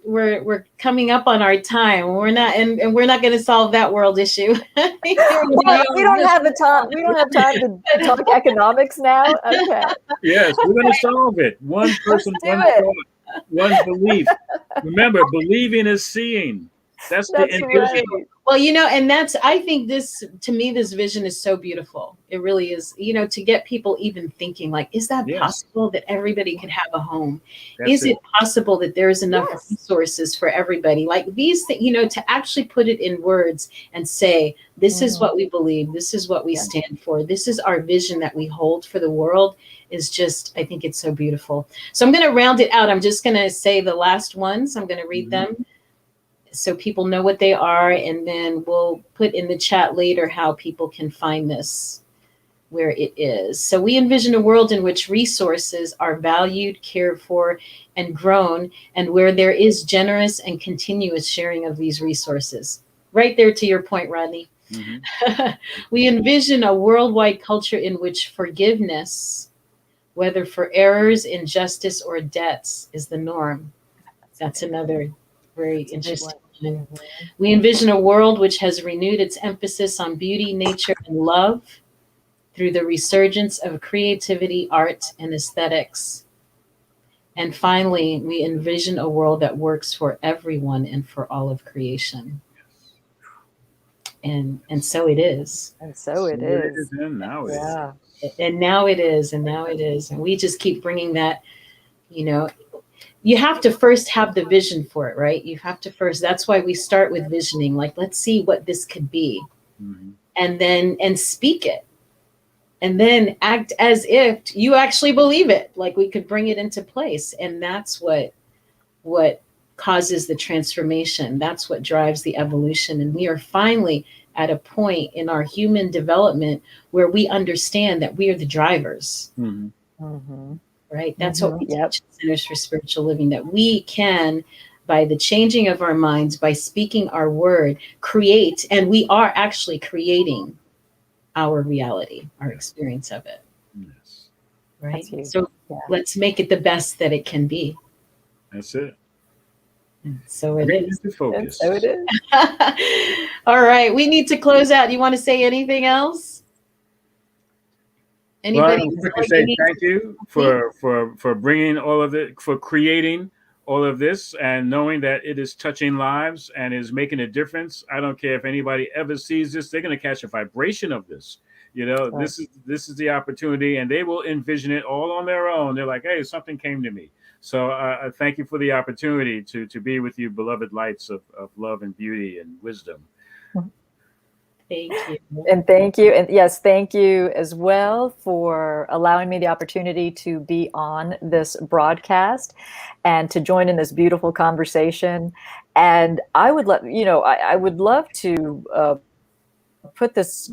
Speaker 2: we're coming up on our time. We're not and we're not going to solve that world issue.
Speaker 4: Well, we don't have the time. We don't have time to talk economics now. Okay,
Speaker 3: Yes, we're going to solve it. One person,
Speaker 4: do
Speaker 3: one
Speaker 4: it.
Speaker 3: thought, one belief. Remember, believing is seeing. That's the
Speaker 4: That's
Speaker 3: envision.
Speaker 4: right.
Speaker 2: Well, you know, and that's, I think this, to me, this vision is so beautiful. It really is, you know, to get people even thinking like, is that
Speaker 3: Yes.
Speaker 2: possible that everybody could have a home?
Speaker 3: That's
Speaker 2: Is it possible that there's enough
Speaker 4: Yes.
Speaker 2: resources for everybody? Like these things, you know, to actually put it in words and say, this is what we believe. This is what we
Speaker 4: Yeah.
Speaker 2: stand for. This is our vision that we hold for the world is just, I think it's so beautiful. So I'm going to round it out. I'm just going to say the last ones. I'm going to read them so people know what they are, and then we'll put in the chat later how people can find this where it is. So we envision a world in which resources are valued, cared for, and grown, and where there is generous and continuous sharing of these resources. Right there to your point, Rodney.
Speaker 3: Mhm.
Speaker 2: We envision a worldwide culture in which forgiveness, whether for errors, injustice, or debts, is the norm. That's another very interesting one. We envision a world which has renewed its emphasis on beauty, nature, and love through the resurgence of creativity, art, and aesthetics. And finally, we envision a world that works for everyone and for all of creation. And so it is.
Speaker 4: And so it is.
Speaker 3: And now it is.
Speaker 4: Yeah.
Speaker 2: And now it is. And now it is. And we just keep bringing that, you know, you have to first have the vision for it, right? You have to first, that's why we start with visioning. Like, let's see what this could be.
Speaker 3: Mhm.
Speaker 2: And speak it. And then act as if you actually believe it. Like we could bring it into place. And that's what causes the transformation. That's what drives the evolution. And we are finally at a point in our human development where we understand that we are the drivers.
Speaker 3: Mhm.
Speaker 4: Mhm.
Speaker 2: Right? That's what we
Speaker 4: Yep.
Speaker 2: teach at Centers for Spiritual Living, that we can, by the changing of our minds, by speaking our word, create, and we are actually creating our reality, our experience of it.
Speaker 3: Yes.
Speaker 2: Right?
Speaker 4: That's huge.
Speaker 2: So
Speaker 4: Yeah.
Speaker 2: let's make it the best that it can be.
Speaker 3: That's it.
Speaker 2: So it
Speaker 3: Bring
Speaker 2: is.
Speaker 3: it to focus.
Speaker 4: So it is.
Speaker 2: All right. We need to close out. Do you want to say anything else?
Speaker 3: Well, I
Speaker 2: Anybody?
Speaker 3: quickly say thank you for bringing all of it, for creating all of this, and knowing that it is touching lives and is making a difference. I don't care if anybody ever sees this; they're going to catch a vibration of this. You know,
Speaker 4: Right.
Speaker 3: this is the opportunity, and they will envision it all on their own. They're like, "Hey, something came to me." So, thank you for the opportunity to be with you, beloved lights of love and beauty and wisdom.
Speaker 2: Thank you.
Speaker 4: And thank you. And yes, thank you as well for allowing me the opportunity to be on this broadcast and to join in this beautiful conversation. And I would love, you know, I would love to put this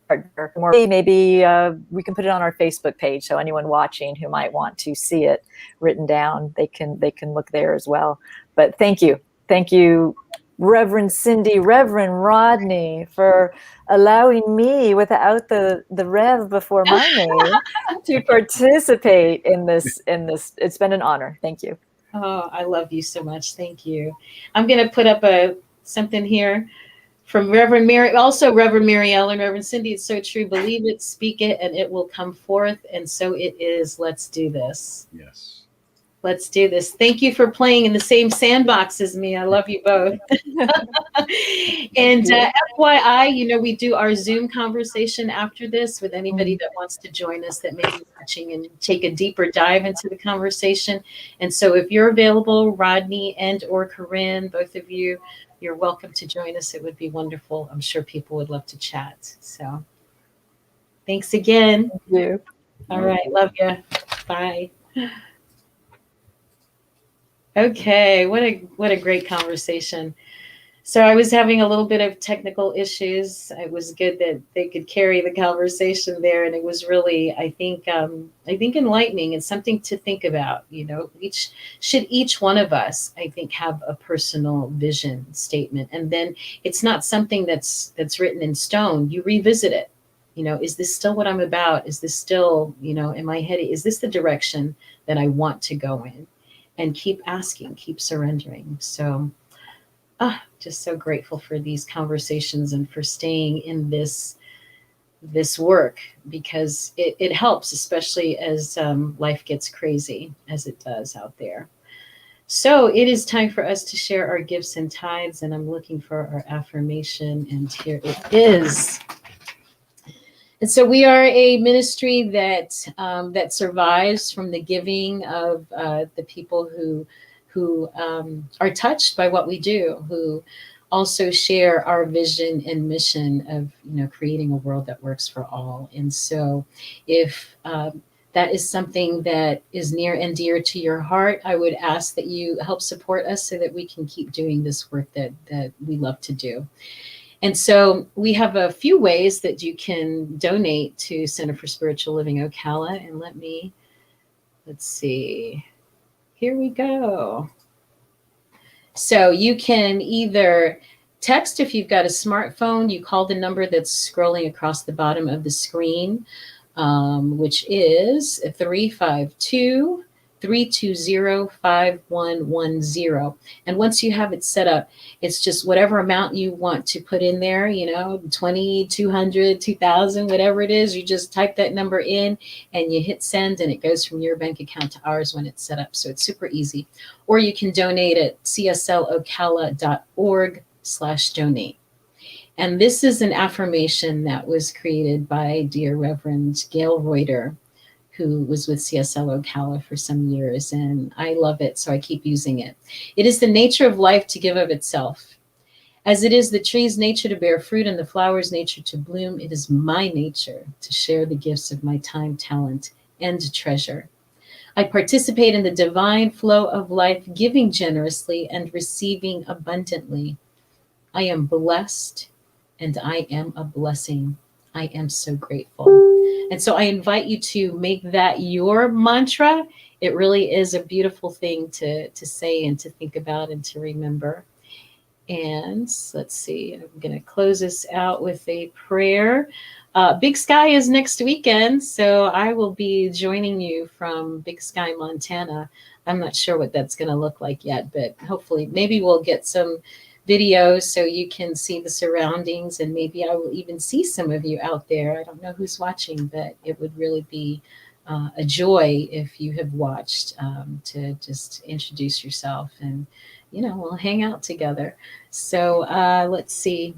Speaker 4: maybe we can put it on our Facebook page, so anyone watching who might want to see it written down, they can look there as well. But thank you, Reverend Cindy, Reverend Rodney, for allowing me, without the Rev before my name, to participate in this. It's been an honor. Thank you.
Speaker 2: Oh, I love you so much. Thank you. I'm going to put up something here from Reverend Mary, also Reverend Mary Ellen, Reverend Cindy. It's so true. Believe it, speak it, and it will come forth. And so it is. Let's do this.
Speaker 3: Yes.
Speaker 2: Let's do this. Thank you for playing in the same sandbox as me. I love you both. And FYI, you know, we do our Zoom conversation after this with anybody that wants to join us that may be watching and take a deeper dive into the conversation. And so if you're available, Rodney and or Corinne, both of you, you're welcome to join us. It would be wonderful. I'm sure people would love to chat. So thanks again.
Speaker 4: Thank you.
Speaker 2: All right. Love you. Bye. Okay, what a great conversation. So I was having a little bit of technical issues. It was good that they could carry the conversation there, and it was really, I think enlightening and something to think about. You know, each one of us, I think, have a personal vision statement, and then it's not something that's written in stone. You revisit it. You know, is this still what I'm about? Is this still, you know, am I heading? Is this the direction that I want to go in? And keep asking, keep surrendering. So. Just so grateful for these conversations and for staying in this work, because it helps, especially as life gets crazy as it does out there. So it is time for us to share our gifts and tithes, and I'm looking for our affirmation, and here it is. And so we are a ministry that survives from the giving of the people who are touched by what we do, who also share our vision and mission of, you know, creating a world that works for all. And so if that is something that is near and dear to your heart, I would ask that you help support us so that we can keep doing this work that we love to do. And so we have a few ways that you can donate to Center for Spiritual Living Ocala. And let's see. Here we go. So you can either text, if you've got a smartphone, you call the number that's scrolling across the bottom of the screen, which is 352-320-5110. And once you have it set up, it's just whatever amount you want to put in there, you know, 20, 200, 2,000, whatever it is, you just type that number in and you hit send, and it goes from your bank account to ours when it's set up. So it's super easy. Or you can donate at cslocala.org/donate. And this is an affirmation that was created by dear Reverend Gail Reuter, who was with CSL Ocala for some years, and I love it, so I keep using it. It is the nature of life to give of itself. As it is the tree's nature to bear fruit and the flower's nature to bloom, it is my nature to share the gifts of my time, talent, and treasure. I participate in the divine flow of life, giving generously and receiving abundantly. I am blessed, and I am a blessing. I am so grateful. And so I invite you to make that your mantra. It really is a beautiful thing to say and to think about and to remember. And let's see, I'm going to close this out with a prayer. Big Sky is next weekend, so I will be joining you from Big Sky, Montana. I'm not sure what that's going to look like yet, but hopefully maybe we'll get some videos so you can see the surroundings, and maybe I will even see some of you out there. I don't know who's watching, but it would really be a joy if you have watched, to just introduce yourself, and you know, we'll hang out together. So let's see,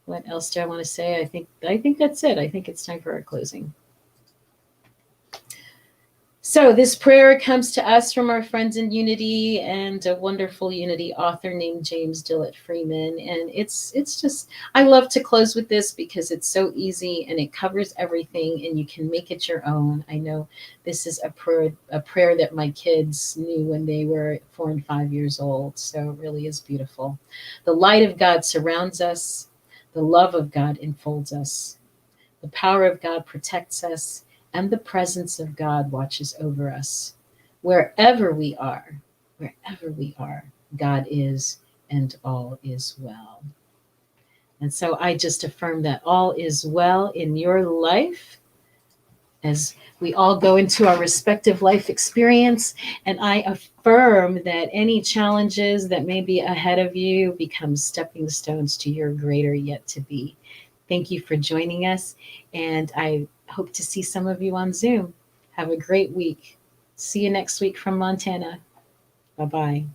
Speaker 2: what else do I want to say? I think that's it. I think it's time for our closing. So this prayer comes to us from our friends in Unity and a wonderful Unity author named James Dillett Freeman. And it's just, I love to close with this because it's so easy and it covers everything and you can make it your own. I know this is a prayer that my kids knew when they were 4 and 5 years old. So it really is beautiful. The light of God surrounds us. The love of God enfolds us. The power of God protects us. And the presence of God watches over us. Wherever we are, God is, and all is well. And so I just affirm that all is well in your life as we all go into our respective life experience. And I affirm that any challenges that may be ahead of you become stepping stones to your greater yet to be. Thank you for joining us. And I hope to see some of you on Zoom. Have a great week. See you next week from Montana. Bye-bye.